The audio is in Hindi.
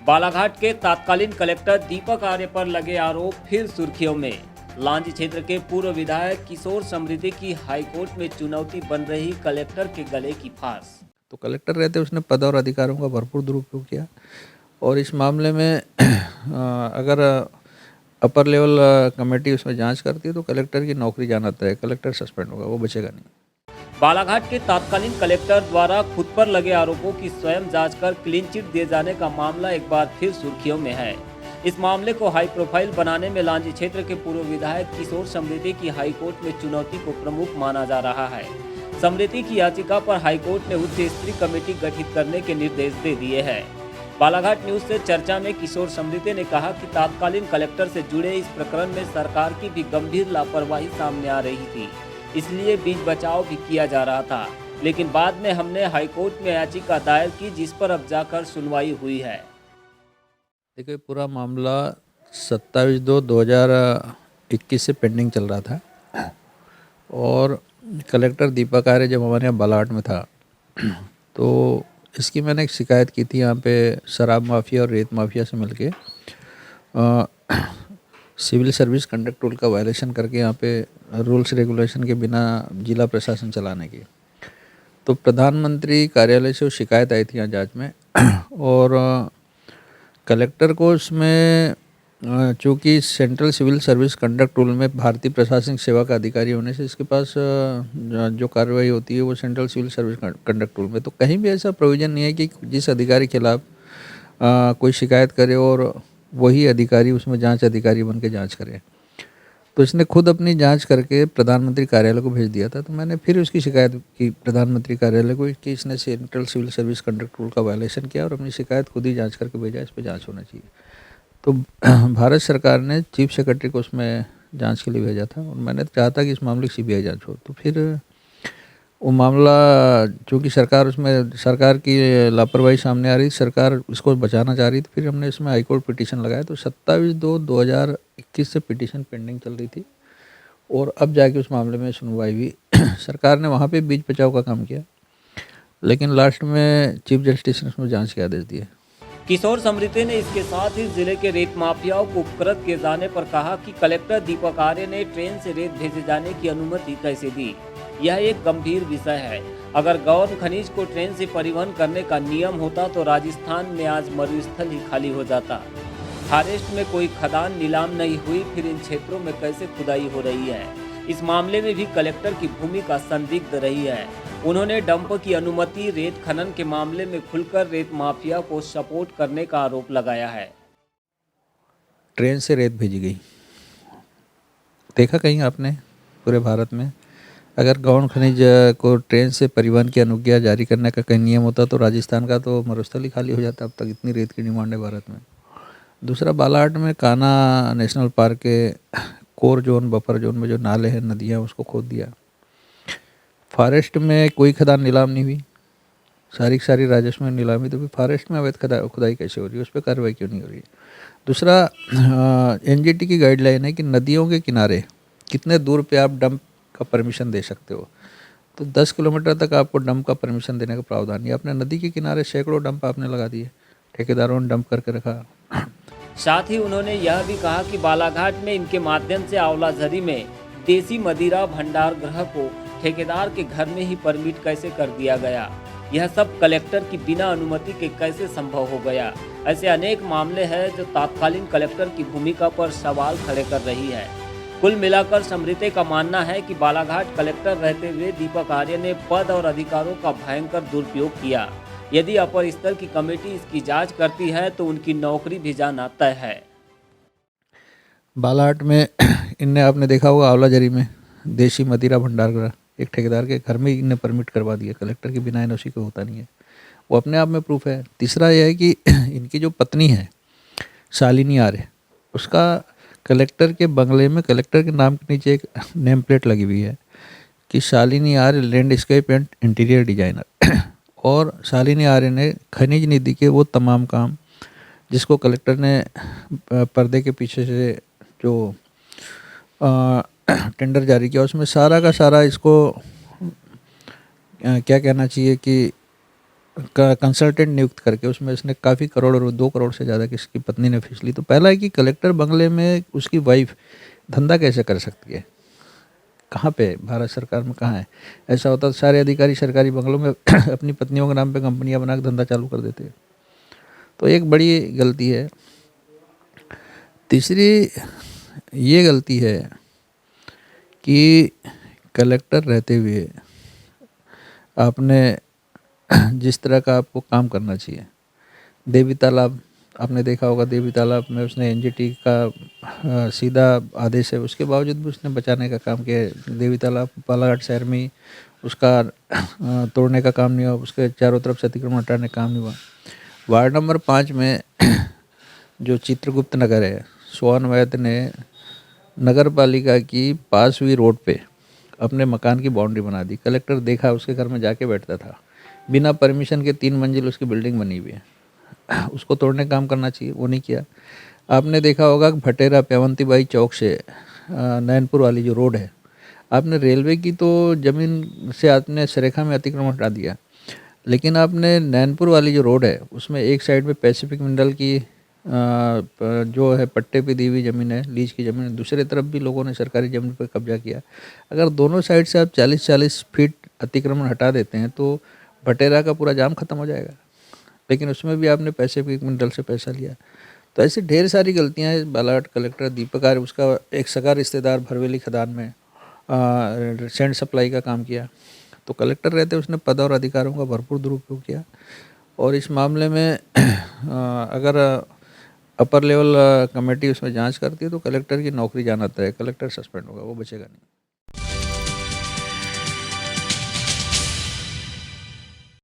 बालाघाट के तत्कालीन कलेक्टर दीपक आर्य पर लगे आरोप फिर सुर्खियों में। लांजी क्षेत्र के पूर्व विधायक किशोर समृद्धि की हाईकोर्ट में चुनौती बन रही कलेक्टर के गले की फांस। तो कलेक्टर रहते उसने पद और अधिकारों का भरपूर दुरुपयोग किया और इस मामले में अगर अपर लेवल कमेटी उसमें जांच करती है तो कलेक्टर की नौकरी जाना तय है। कलेक्टर सस्पेंड होगा, वो बचेगा नहीं। बालाघाट के तत्कालीन कलेक्टर द्वारा खुद पर लगे आरोपों की स्वयं जांच कर क्लीन चिट दिए जाने का मामला एक बार फिर सुर्खियों में है। इस मामले को हाई प्रोफाइल बनाने में लांजी क्षेत्र के पूर्व विधायक किशोर समृद्धि की हाईकोर्ट में चुनौती को प्रमुख माना जा रहा है। समृद्धि की याचिका पर हाईकोर्ट ने उच्च स्तरीय कमेटी गठित करने के निर्देश दे दिए हैं। बालाघाट न्यूज से चर्चा में किशोर समृद्धि ने कहा कि तत्कालीन कलेक्टर से जुड़े इस प्रकरण में सरकार की भी गंभीर लापरवाही सामने आ रही थी, इसलिए बीच बचाव भी किया जा रहा था। लेकिन बाद में हमने हाईकोर्ट में याचिका दायर की, जिस पर अब जाकर सुनवाई हुई है। देखिए, पूरा मामला 27/2/2021 से पेंडिंग चल रहा था और कलेक्टर दीपक आर्य जब हमारे यहाँ बालाघाट में था तो इसकी मैंने एक शिकायत की थी यहाँ पे शराब माफिया और रेत माफिया से मिलके सिविल सर्विस कंडक्ट रूल का वायलेशन करके यहाँ पे रूल्स रेगुलेशन के बिना जिला प्रशासन चलाने की। तो प्रधानमंत्री कार्यालय से वो शिकायत आई थी यहाँ जांच में और कलेक्टर को उसमें चूँकि central civil service conduct rule में भारतीय प्रशासनिक सेवा का अधिकारी होने से इसके पास जो कार्रवाई होती है वो central civil service conduct rule में, तो कहीं भी ऐसा प्रोविज़न नहीं है कि जिस अधिकारी के खिलाफ कोई शिकायत करे और वही अधिकारी उसमें जांच अधिकारी बन के जाँच करे। तो इसने खुद अपनी जांच करके प्रधानमंत्री कार्यालय को भेज दिया था। तो मैंने फिर उसकी शिकायत की प्रधानमंत्री कार्यालय को कि इसने central civil service conduct rule का वायलेशन किया और अपनी शिकायत खुद ही जांच करके भेजा, इस पर जांच होना चाहिए। तो भारत सरकार ने चीफ सेक्रेटरी को उसमें जांच के लिए भेजा था और मैंने चाहा था कि इस मामले की सीबीआई जांच हो। तो फिर वो मामला चूँकि सरकार की लापरवाही सामने आ रही, सरकार इसको बचाना चाह रही थी, फिर हमने इसमें हाईकोर्ट पिटीशन लगाया। तो 27/2/2021 से पिटीशन पेंडिंग चल रही थी और अब जाके उस मामले में सुनवाई हुई। सरकार ने वहाँ पे बीच बचाव का काम किया, लेकिन लास्ट में चीफ जस्टिस ने उसमें जांच के आदेश दिए। किशोर समृद्धि ने इसके साथ ही जिले के रेत माफियाओं को उपकृत किए जाने पर कहा कि कलेक्टर दीपक आर्य ने ट्रेन से रेत भेजे जाने की अनुमति कैसे दी। यह एक गंभीर विषय है। अगर गौण खनिज को ट्रेन से परिवहन करने का नियम होता तो राजस्थान में आज मरुस्थल ही खाली हो जाता। फॉरेस्ट में कोई खदान नीलाम नहीं हुई, फिर इन क्षेत्रों में कैसे खुदाई हो रही है। इस मामले में भी कलेक्टर की भूमिका संदिग्ध रही है। उन्होंने डंप की अनुमति, रेत खनन के मामले में खुलकर रेत माफिया को सपोर्ट करने का आरोप लगाया है। ट्रेन से रेत भेजी गई, देखा कहीं आपने पूरे भारत में? अगर गौण खनिज को ट्रेन से परिवहन की अनुज्ञा जारी करने का कहीं नियम होता तो राजस्थान का तो मरुस्थल ही खाली हो जाता। अब तक इतनी रेत की डिमांड है भारत में। दूसरा, बालाघाट में कान्हा नेशनल पार्क के कोर जोन, बफर जोन में जो नाले हैं, नदियाँ, उसको खोद दिया। फॉरेस्ट में कोई खदान नीलाम नहीं हुई, सारी की सारी राजस्व में नीलामी। तो फिर फॉरेस्ट में अवैध खुदाई कैसे हो रही है, उस पर कार्रवाई क्यों नहीं हो रही है? दूसरा, एनजीटी की गाइडलाइन है कि नदियों के किनारे कितने दूर पे आप डंप का परमिशन दे सकते हो। तो 10 किलोमीटर तक आपको डंप का परमिशन देने का प्रावधान है। अपने नदी के किनारे सैकड़ों डंप आपने लगा दिए, ठेकेदारों ने डंप करके रखा। साथ ही उन्होंने यह भी कहा कि बालाघाट में इनके माध्यम से आंवलाझरी में देसी मदिरा भंडार गृह को ठेकेदार के घर में ही परमिट कैसे कर दिया गया। यह सब कलेक्टर की बिना अनुमति के कैसे संभव हो गया। ऐसे अनेक मामले हैं जो तत्कालीन कलेक्टर की भूमिका पर सवाल खड़े कर रही है। कुल मिलाकर समृद्धि का मानना है कि बालाघाट कलेक्टर रहते हुए दीपक आर्य ने पद और अधिकारों का भयंकर दुरुपयोग किया। यदि अपर स्तर की कमेटी इसकी जांच करती है तो उनकी नौकरी भी जाना तय है। बालाघाट में इनने, आपने देखा होगा, आंवलाझरी में देसी मदिरा भंडार गृह एक ठेकेदार के घर में इनने परमिट करवा दिया। कलेक्टर की बिना एनओसी को होता नहीं है, वो अपने आप में प्रूफ है। तीसरा यह है कि इनकी जो पत्नी है शालिनी आर्य, उसका कलेक्टर के बंगले में कलेक्टर के नाम के नीचे एक नेम प्लेट लगी हुई है कि शालिनी आर्य लैंडस्केप एंड इंटीरियर डिजाइनर। और शालिनी आर्य ने खनिज निधि के वो तमाम काम जिसको कलेक्टर ने पर्दे के पीछे से जो टेंडर जारी किया, उसमें सारा का सारा इसको क्या कहना चाहिए कि कंसल्टेंट नियुक्त करके उसमें इसने काफ़ी करोड़ और 2 करोड़ से ज़्यादा किसकी पत्नी ने फीस ली। तो पहला है कि कलेक्टर बंगले में उसकी वाइफ धंधा कैसे कर सकती है? कहाँ पे भारत सरकार में कहाँ है? ऐसा होता तो सारे अधिकारी सरकारी बंगलों में अपनी पत्नियों के नाम पे कंपनियां बना के धंधा चालू कर देते हैं। तो एक बड़ी गलती है। तीसरी ये गलती है कि कलेक्टर रहते हुए आपने जिस तरह का आपको काम करना चाहिए, देवी तालाब आपने देखा होगा, देवी तालाब में उसने एनजीटी का सीधा आदेश है, उसके बावजूद भी उसने बचाने का काम किया। देवी तालाब बालाघाट शहर में ही उसका तोड़ने का काम नहीं हुआ, उसके चारों तरफ से अतिक्रमण हटाने का काम नहीं हुआ। वार्ड नंबर 5 में जो चित्रगुप्त नगर है, सोहन वैद्य ने नगर पालिका की पास हुई रोड पे अपने मकान की बाउंड्री बना दी। कलेक्टर देखा, उसके घर में जाके बैठता था, बिना परमिशन के 3 मंजिल उसकी बिल्डिंग बनी हुई है, उसको तोड़ने का काम करना चाहिए, वो नहीं किया। आपने देखा होगा कि भटेरा पेवंतीबाई चौक से नैनपुर वाली जो रोड है, आपने रेलवे की तो ज़मीन से आपने सरेखा में अतिक्रमण हटा दिया, लेकिन आपने नैनपुर वाली जो रोड है उसमें एक साइड में पैसिफिक मिनरल की जो है पट्टे पे दी हुई ज़मीन है, लीज की ज़मीन है, दूसरी तरफ भी लोगों ने सरकारी ज़मीन पर कब्जा किया। अगर दोनों साइड से आप 40-40 फीट अतिक्रमण हटा देते हैं तो भटेरा का पूरा जाम खत्म हो जाएगा, लेकिन उसमें भी आपने पैसिफिक मिनरल से पैसा लिया। तो ऐसी ढेर सारी गलतियां हैं। बालाघाट कलेक्टर दीपक आर्य, उसका एक सगा रिश्तेदार भरवेली खदान में सैंड सप्लाई का काम किया, तो कलेक्टर रहते उसने पद और अधिकारों का भरपूर दुरुपयोग किया। और इस मामले में अगर अपर लेवल कमेटी उसमें जांच करती है तो कलेक्टर की नौकरी जाना तय है, कलेक्टर सस्पेंड होगा, वो बचेगा नहीं।